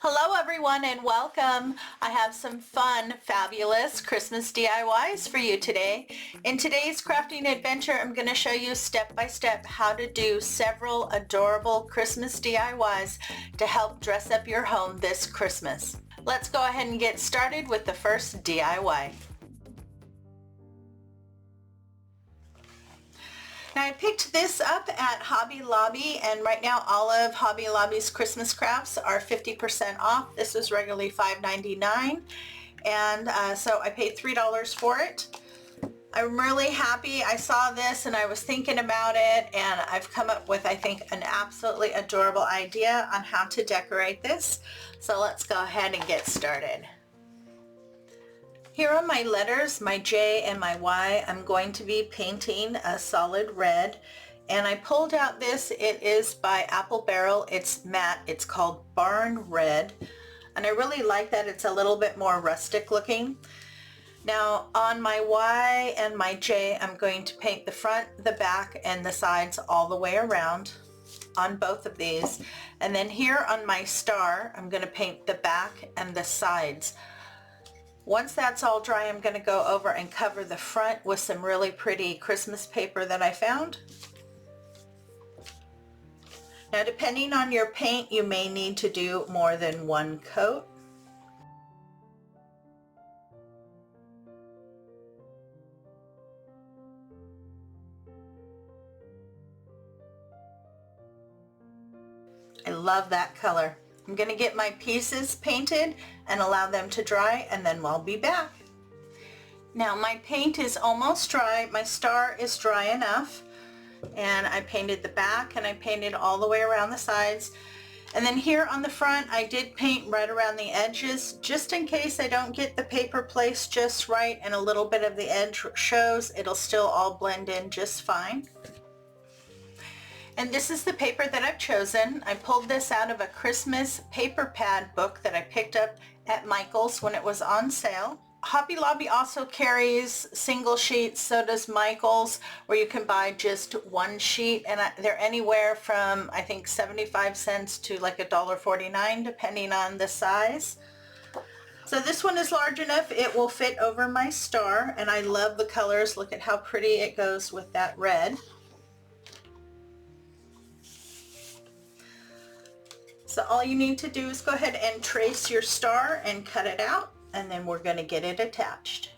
Hello everyone and welcome. I have some fun, fabulous Christmas DIYs for you today. In today's crafting adventure, I'm going to show you step by step how to do several adorable Christmas DIYs to help dress up your home this Christmas. Let's go ahead and get started with the first DIY. Now I picked this up at Hobby Lobby, and right now all of Hobby Lobby's Christmas crafts are 50% off. This was regularly $5.99, and so I paid $3 for it. I'm really happy. I saw this and I was thinking about it, and I've come up with, I think, an absolutely adorable idea on how to decorate this. So let's go ahead and get started. Here are my letters, my J and my Y. I'm going to be painting a solid red, and I pulled out this. It is by Apple Barrel. It's matte. It's called Barn Red, and I really like that. It's a little bit more rustic looking. Now on my Y and my J, I'm going to paint the front, the back, and the sides all the way around on both of these. And then here on my star, I'm going to paint the back and the sides. Once that's all dry, I'm going to go over and cover the front with some really pretty Christmas paper that I found. Now, depending on your paint, you may need to do more than one coat. I love that color. I'm going to get my pieces painted and allow them to dry, and then I'll be back. Now my paint is almost dry. My star is dry enough, and I painted the back and I painted all the way around the sides. And then here on the front, I did paint right around the edges just in case I don't get the paper placed just right and a little bit of the edge shows. It'll still all blend in just fine. And this is the paper that I've chosen. I pulled this out of a Christmas paper pad book that I picked up at Michael's when it was on sale. Hobby Lobby also carries single sheets, so does Michael's, where you can buy just one sheet, and they're anywhere from, I think, 75 cents to like $1.49 depending on the size. So this one is large enough, it will fit over my star, and I love the colors. Look at how pretty it goes with that red. So all you need to do is go ahead and trace your star and cut it out, and then we're going to get it attached.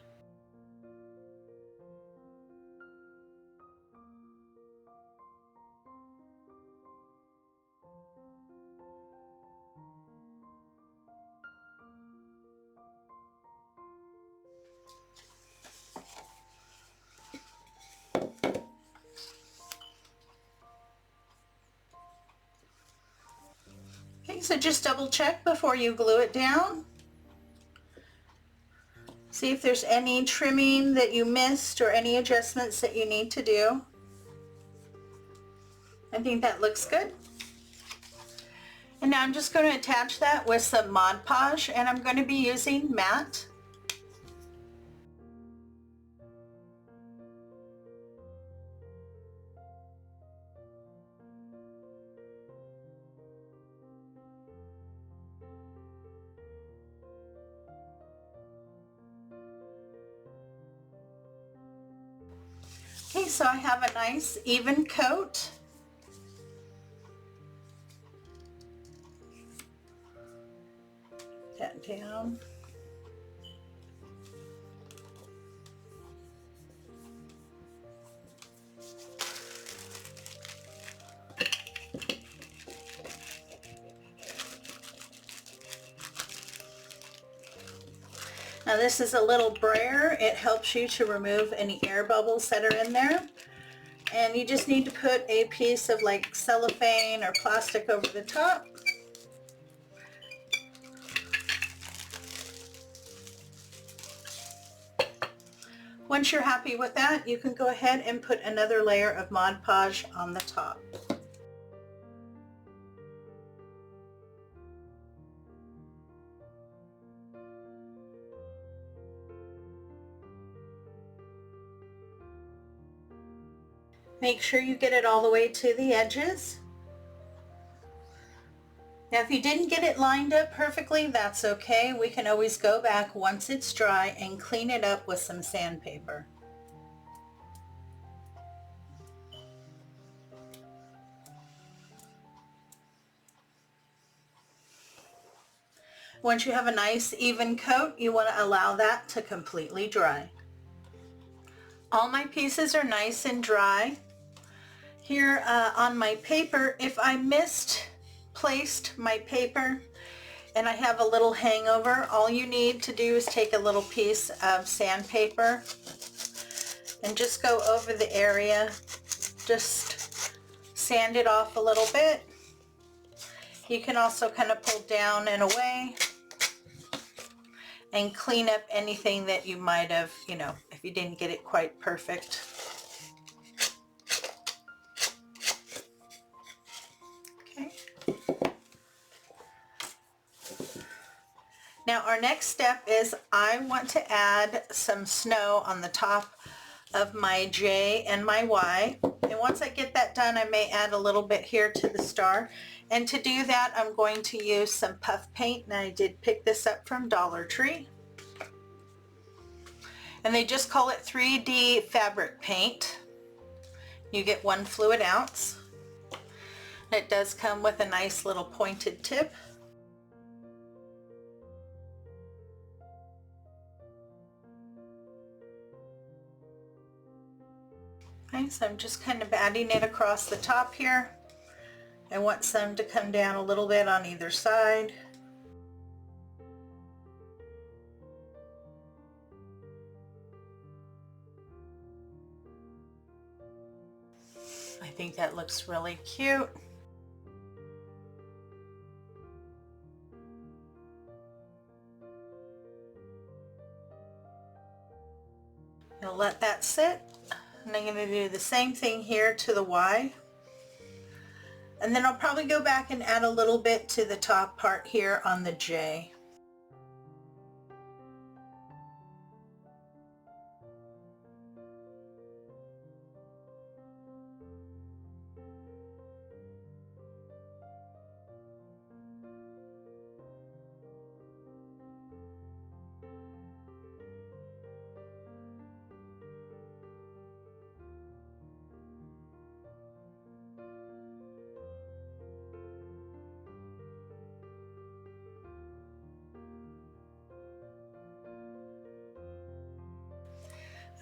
Okay, so just double check before you glue it down. See if there's any trimming that you missed or any adjustments that you need to do. I think that looks good. And now I'm just going to attach that with some Mod Podge, and I'm going to be using matte. Okay, so I have a nice even coat. That down. Now this is a little brayer. It helps you to remove any air bubbles that are in there. And you just need to put a piece of like cellophane or plastic over the top. Once you're happy with that, you can go ahead and put another layer of Mod Podge on the top. Make sure you get it all the way to the edges. Now if you didn't get it lined up perfectly, that's okay. We can always go back once it's dry and clean it up with some sandpaper. Once you have a nice even coat, you want to allow that to completely dry. All my pieces are nice and dry. Here on my paper, if I misplaced my paper and I have a little hangover, all you need to do is take a little piece of sandpaper and just go over the area. Just sand it off a little bit. You can also kind of pull down and away and clean up anything that you might have, you know, if you didn't get it quite perfect. Okay. Now our next step is I want to add some snow on the top of my J and my Y. And once I get that done, I may add a little bit here to the star. And to do that, I'm going to use some puff paint, and I did pick this up from Dollar Tree. And they just call it 3D fabric paint. You get 1 fluid ounce. And it does come with a nice little pointed tip. Okay, so I'm just kind of adding it across the top here. I want some to come down a little bit on either side. I think that looks really cute. I'll let that sit, and I'm going to do the same thing here to the Y. And then I'll probably go back and add a little bit to the top part here on the J.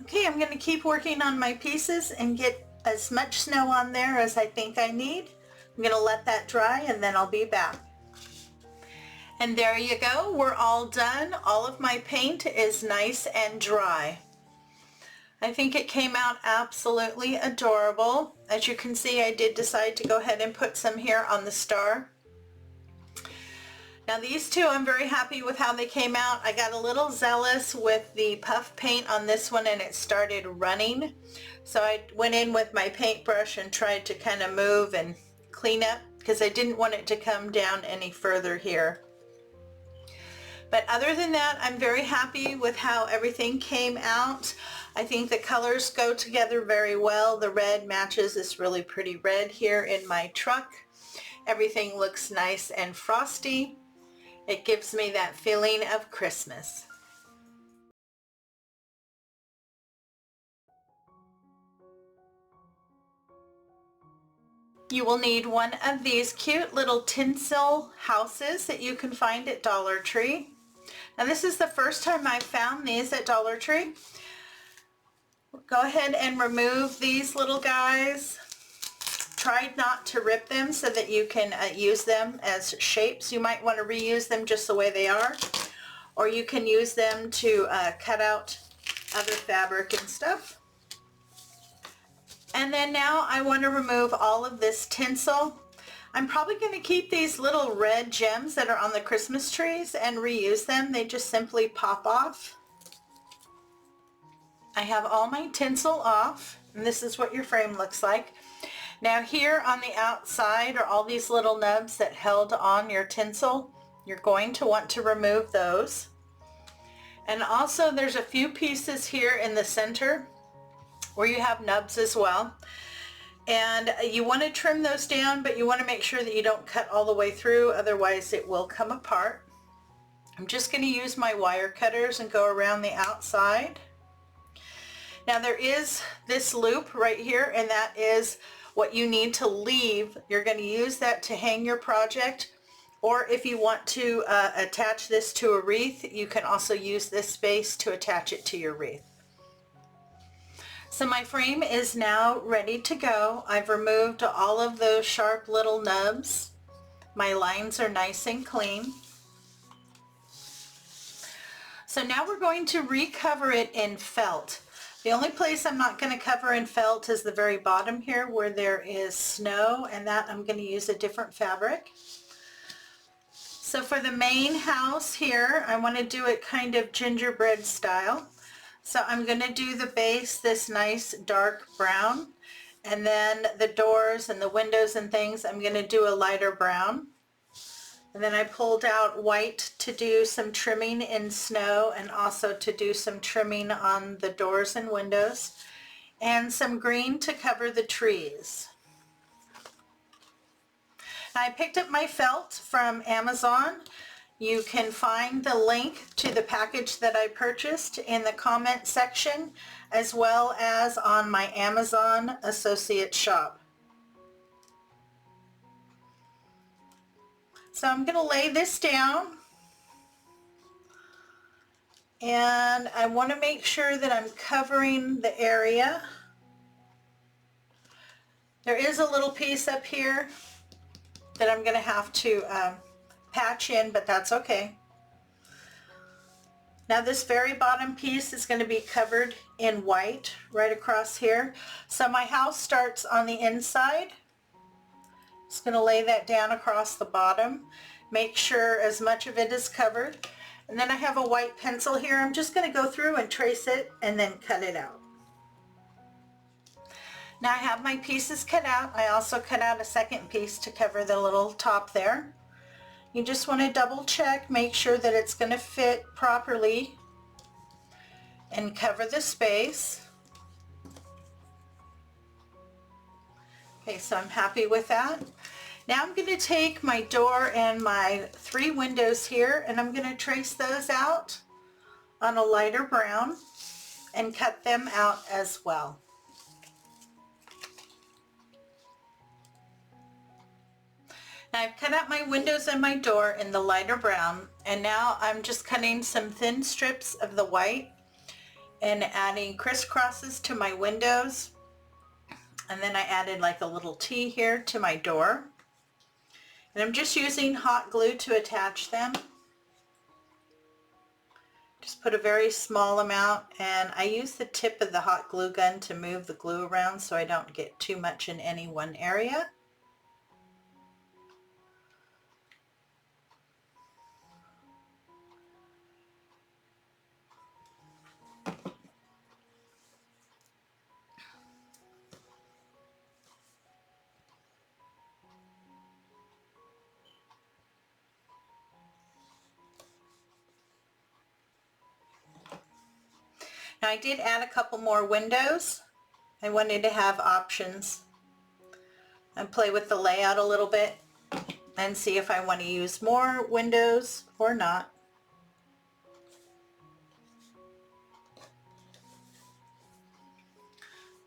Okay, I'm going to keep working on my pieces and get as much snow on there as I think I need. I'm going to let that dry and then I'll be back. And there you go, we're all done. All of my paint is nice and dry. I think it came out absolutely adorable. As you can see, I did decide to go ahead and put some here on the star. Now these two, I'm very happy with how they came out. I got a little zealous with the puff paint on this one and it started running. So I went in with my paintbrush and tried to kind of move and clean up because I didn't want it to come down any further here. But other than that, I'm very happy with how everything came out. I think the colors go together very well. The red matches this really pretty red here in my truck. Everything looks nice and frosty. It gives me that feeling of Christmas. You will need one of these cute little tinsel houses that you can find at Dollar Tree. Now this is the first time I've found these at Dollar Tree. Go ahead and remove these little guys. Try not to rip them so that you can use them as shapes. You might want to reuse them just the way they are, or you can use them to cut out other fabric and stuff. And then now I want to remove all of this tinsel. I'm probably going to keep these little red gems that are on the Christmas trees and reuse them. They just simply pop off. I have all my tinsel off, and this is what your frame looks like. Now here on the outside are all these little nubs that held on your tinsel. You're going to want to remove those. And also there's a few pieces here in the center where you have nubs as well. And you want to trim those down, but you want to make sure that you don't cut all the way through, otherwise it will come apart. I'm just going to use my wire cutters and go around the outside. Now there is this loop right here, and that is what you need to leave. You're going to use that to hang your project, or if you want to attach this to a wreath, you can also use this space to attach it to your wreath. So my frame is now ready to go. I've removed all of those sharp little nubs. My lines are nice and clean. So now we're going to recover it in felt. The only place I'm not going to cover in felt is the very bottom here where there is snow, and that I'm going to use a different fabric. So for the main house here, I want to do it kind of gingerbread style. So I'm going to do the base this nice dark brown, and then the doors and the windows and things I'm going to do a lighter brown. And then I pulled out white to do some trimming in snow, and also to do some trimming on the doors and windows, and some green to cover the trees. I picked up my felt from Amazon. You can find the link to the package that I purchased in the comment section, as well as on my Amazon associate shop. So I'm going to lay this down, and I want to make sure that I'm covering the area. There is a little piece up here that I'm going to have to patch in, but that's okay. Now this very bottom piece is going to be covered in white right across here. So my house starts on the inside. Just going to lay that down across the bottom. Make sure as much of it is covered. And then I have a white pencil here. I'm just going to go through and trace it and then cut it out. Now I have my pieces cut out. I also cut out a second piece to cover the little top there. You just want to double check, make sure that it's going to fit properly and cover the space. Okay, so I'm happy with that. Now I'm going to take my door and my 3 windows here, and I'm going to trace those out on a lighter brown and cut them out as well. Now I've cut out my windows and my door in the lighter brown, and now I'm just cutting some thin strips of the white and adding crisscrosses to my windows. And then I added like a little T here to my door. And I'm just using hot glue to attach them. Just put a very small amount, and I use the tip of the hot glue gun to move the glue around so I don't get too much in any one area. Now I did add a couple more windows. I wanted to have options and play with the layout a little bit and see if I want to use more windows or not.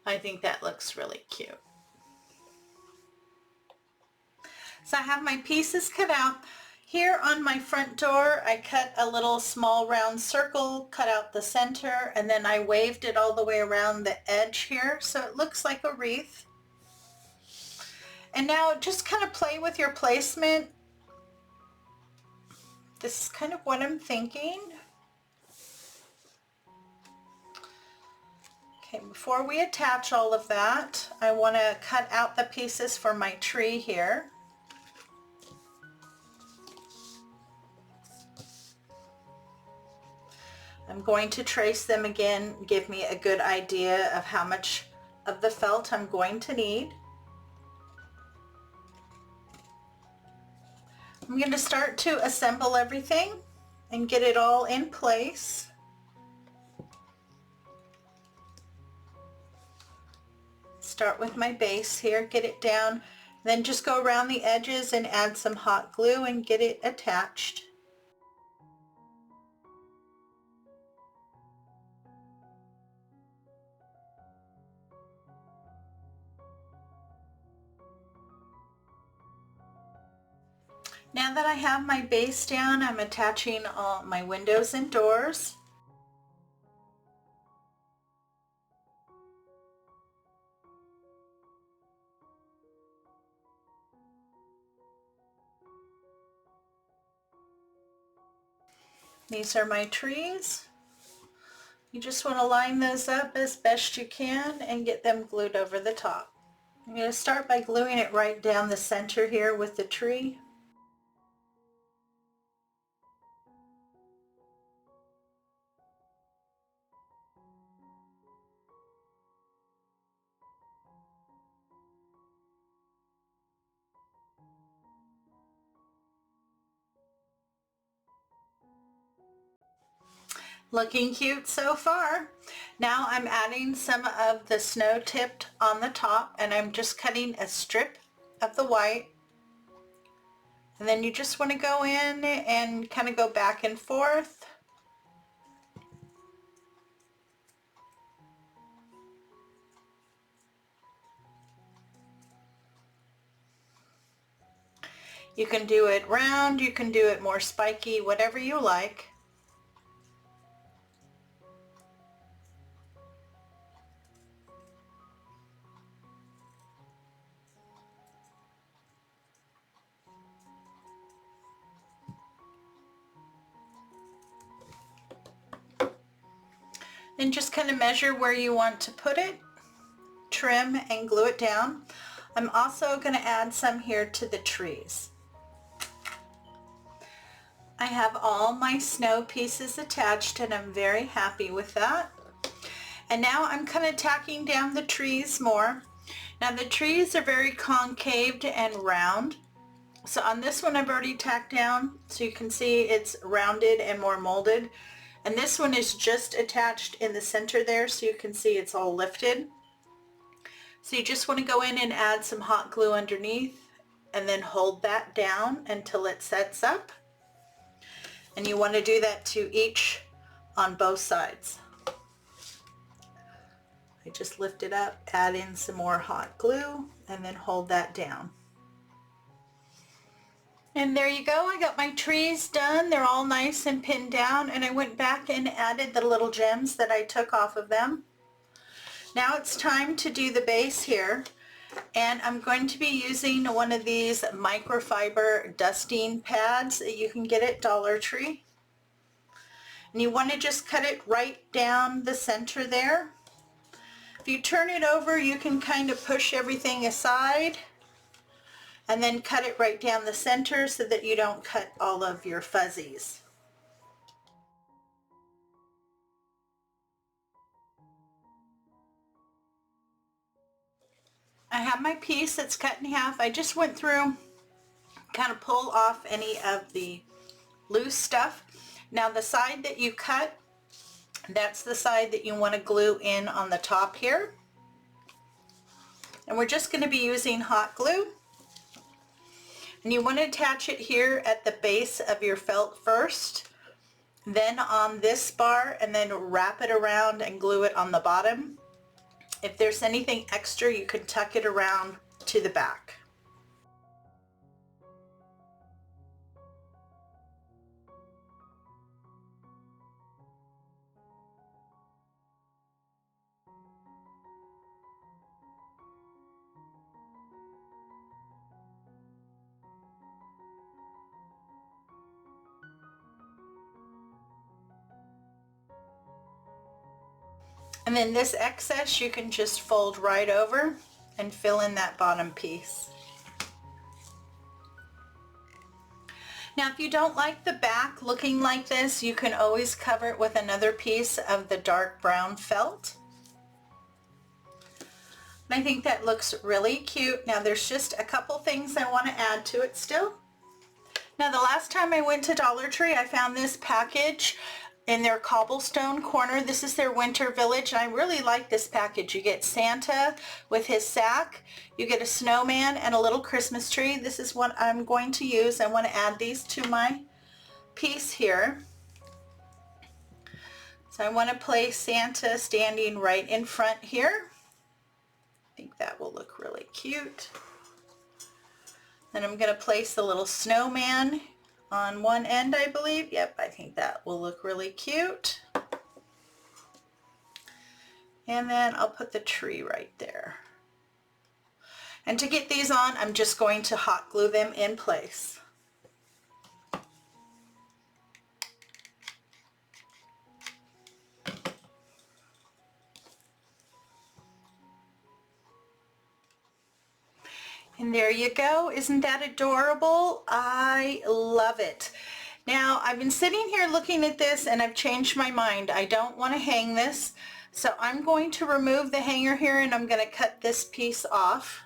I think that looks really cute. So I have my pieces cut out. Here on my front door, I cut a little small round circle, cut out the center, and then I waved it all the way around the edge here so it looks like a wreath. And now just kind of play with your placement. This is kind of what I'm thinking. Okay, before we attach all of that, I want to cut out the pieces for my tree here. I'm going to trace them again, give me a good idea of how much of the felt I'm going to need. I'm going to start to assemble everything and get it all in place. Start with my base here, get it down, then just go around the edges and add some hot glue and get it attached. Now that I have my base down, I'm attaching all my windows and doors. These are my trees. You just want to line those up as best you can and get them glued over the top. I'm going to start by gluing it right down the center here with the tree. Looking cute so far. Now I'm adding some of the snow tipped on the top, and I'm just cutting a strip of the white. And then you just want to go in and kind of go back and forth. You can do it round, you can do it more spiky, whatever you like. And just kind of measure where you want to put it, trim and glue it down. I'm also going to add some here to the trees. I have all my snow pieces attached and I'm very happy with that. And now I'm kind of tacking down the trees more. Now the trees are very concaved and round. So on this one I've already tacked down, so you can see it's rounded and more molded. And this one is just attached in the center there, so you can see it's all lifted. So you just want to go in and add some hot glue underneath and then hold that down until it sets up. And you want to do that to each on both sides. I just lift it up, add in some more hot glue, and then hold that down. And there you go, I got my trees done. They're all nice and pinned down, and I went back and added the little gems that I took off of them. Now it's time to do the base here, and I'm going to be using one of these microfiber dusting pads that you can get at Dollar Tree. And you want to just cut it right down the center there. If you turn it over, you can kind of push everything aside and then cut it right down the center so that you don't cut all of your fuzzies. I have my piece that's cut in half. I just went through, kind of pull off any of the loose stuff. Now the side that you cut, that's the side that you want to glue in on the top here. And we're just going to be using hot glue. And you want to attach it here at the base of your felt first, then on this bar, and then wrap it around and glue it on the bottom. If there's anything extra, you can tuck it around to the back. And then this excess you can just fold right over and fill in that bottom piece. Now if you don't like the back looking like this, you can always cover it with another piece of the dark brown felt. And I think that looks really cute. Now there's just a couple things I want to add to it still. Now the last time I went to Dollar Tree, I found this package in their cobblestone corner. This is their winter village, and I really like this package. You get Santa with his sack, you get a snowman and a little Christmas tree. This is what I'm going to use. I want to add these to my piece here. So I want to place Santa standing right in front here. I think that will look really cute. Then I'm going to place the little snowman on one end, I believe. Yep, I think that will look really cute. And then I'll put the tree right there. And to get these on, I'm just going to hot glue them in place. And there you go. Isn't that adorable? I love it. Now, I've been sitting here looking at this and I've changed my mind. I don't want to hang this. So I'm going to remove the hanger here and I'm going to cut this piece off.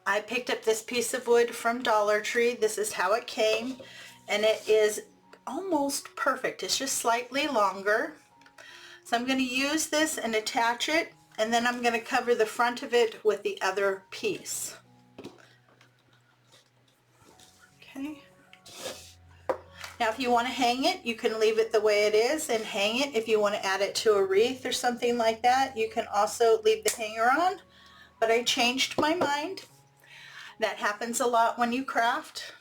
I picked up this piece of wood from Dollar Tree. This is how it came, and it is almost perfect. It's just slightly longer. So I'm going to use this and attach it, and then I'm going to cover the front of it with the other piece. Okay. Now if you want to hang it, you can leave it the way it is and hang it. If you want to add it to a wreath or something like that, you can also leave the hanger on. But I changed my mind. That happens a lot when you craft.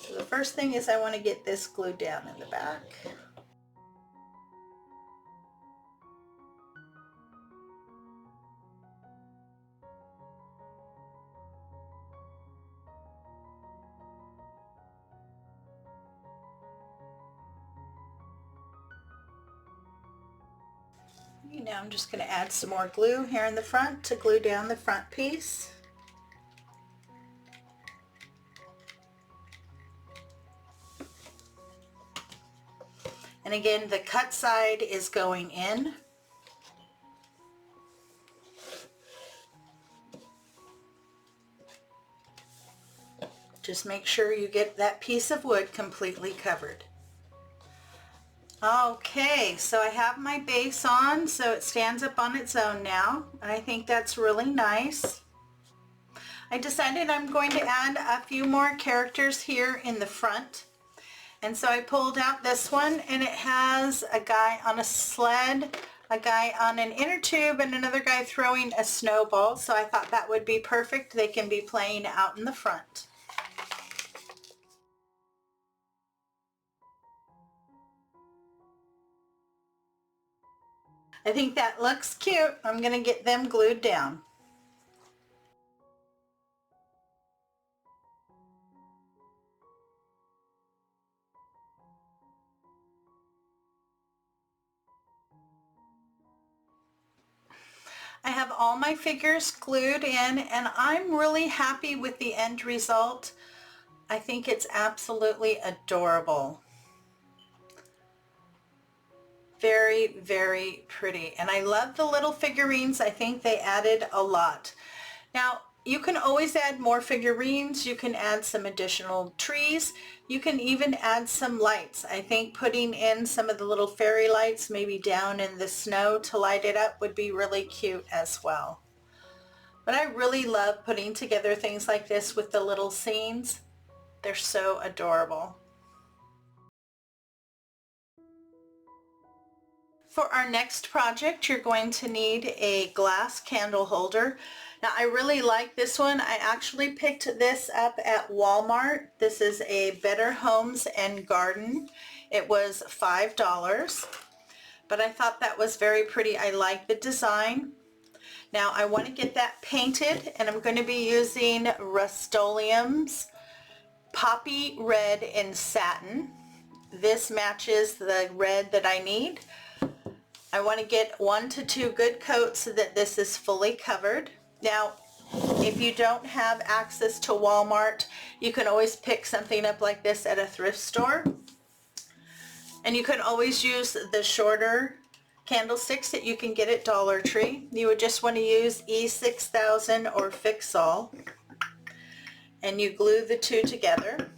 So the first thing is I want to get this glued down in the back. Now I'm just going to add some more glue here in the front to glue down the front piece. And again, the cut side is going in. Just make sure you get that piece of wood completely covered. Okay, so I have my base on, so it stands up on its own now, and I think that's really nice. I decided I'm going to add a few more characters here in the front, and so I pulled out this one, and it has a guy on a sled, a guy on an inner tube, and another guy throwing a snowball, so I thought that would be perfect. They can be playing out in the front. I think that looks cute. I'm going to get them glued down. I have all my figures glued in, and I'm really happy with the end result. I think it's absolutely adorable. Very, very pretty. And I love the little figurines. I think they added a lot. Now, you can always add more figurines. You can add some additional trees. You can even add some lights. I think putting in some of the little fairy lights, maybe down in the snow to light it up, would be really cute as well. But I really love putting together things like this with the little scenes. They're so adorable. For our next project, you're going to need a glass candle holder. Now, I really like this one. I actually picked this up at Walmart. This is a Better Homes and Garden. It was $5, but I thought that was very pretty. I like the design. Now, I want to get that painted, and I'm going to be using Rust-Oleum's Poppy Red in Satin. This matches the red that I need. I want to get 1 to 2 good coats so that this is fully covered. Now, if you don't have access to Walmart, you can always pick something up like this at a thrift store. And you can always use the shorter candlesticks that you can get at Dollar Tree. You would just want to use E6000 or Fix-All. And you glue the two together.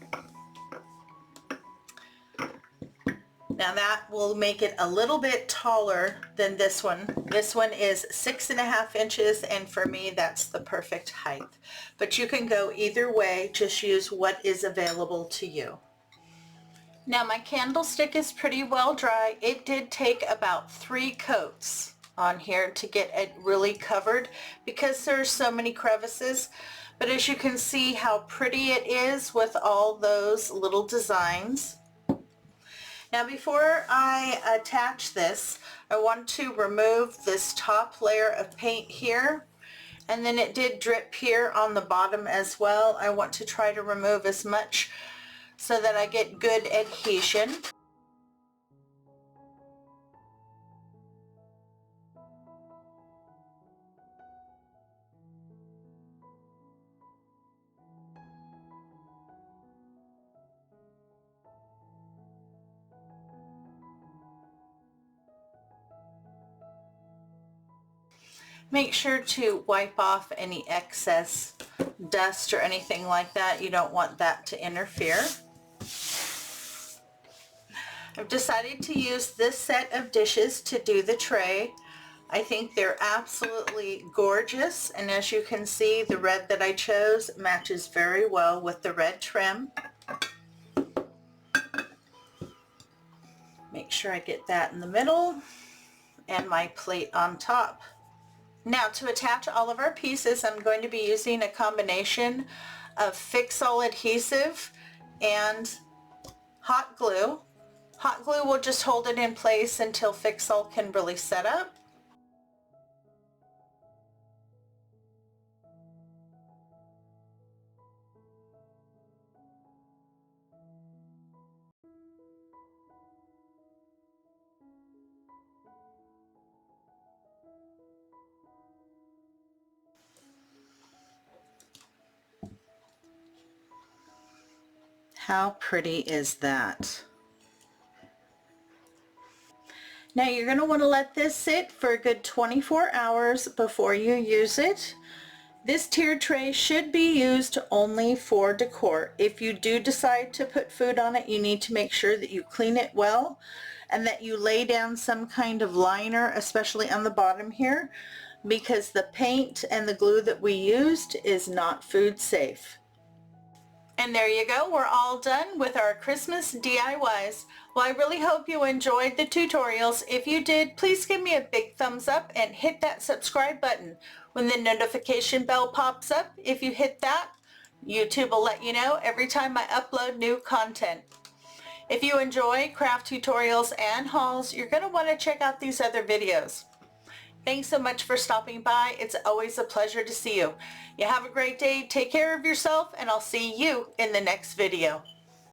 Now that will make it a little bit taller than this one. This one is 6.5 inches, and for me that's the perfect height. But you can go either way, just use what is available to you. Now my candlestick is pretty well dry. It did take about 3 coats on here to get it really covered because there's so many crevices. But as you can see how pretty it is with all those little designs. Now before I attach this, I want to remove this top layer of paint here, and then it did drip here on the bottom as well. I want to try to remove as much so that I get good adhesion. Make sure to wipe off any excess dust or anything like that. You don't want that to interfere. I've decided to use this set of dishes to do the tray. I think they're absolutely gorgeous, and as you can see, the red that I chose matches very well with the red trim. Make sure I get that in the middle and my plate on top. Now to attach all of our pieces, I'm going to be using a combination of Fix-All adhesive and hot glue. Hot glue will just hold it in place until Fix-All can really set up. How pretty is that? Now you're going to want to let this sit for a good 24 hours before you use it. This tiered tray should be used only for decor. If you do decide to put food on it, you need to make sure that you clean it well and that you lay down some kind of liner, especially on the bottom here, because the paint and the glue that we used is not food safe. And there you go, we're all done with our Christmas DIYs. Well, I really hope you enjoyed the tutorials. If you did, please give me a big thumbs up and hit that subscribe button. When the notification bell pops up, if you hit that, YouTube will let you know every time I upload new content. If you enjoy craft tutorials and hauls, you're going to want to check out these other videos. Thanks so much for stopping by. It's always a pleasure to see you. You have a great day. Take care of yourself, and I'll see you in the next video.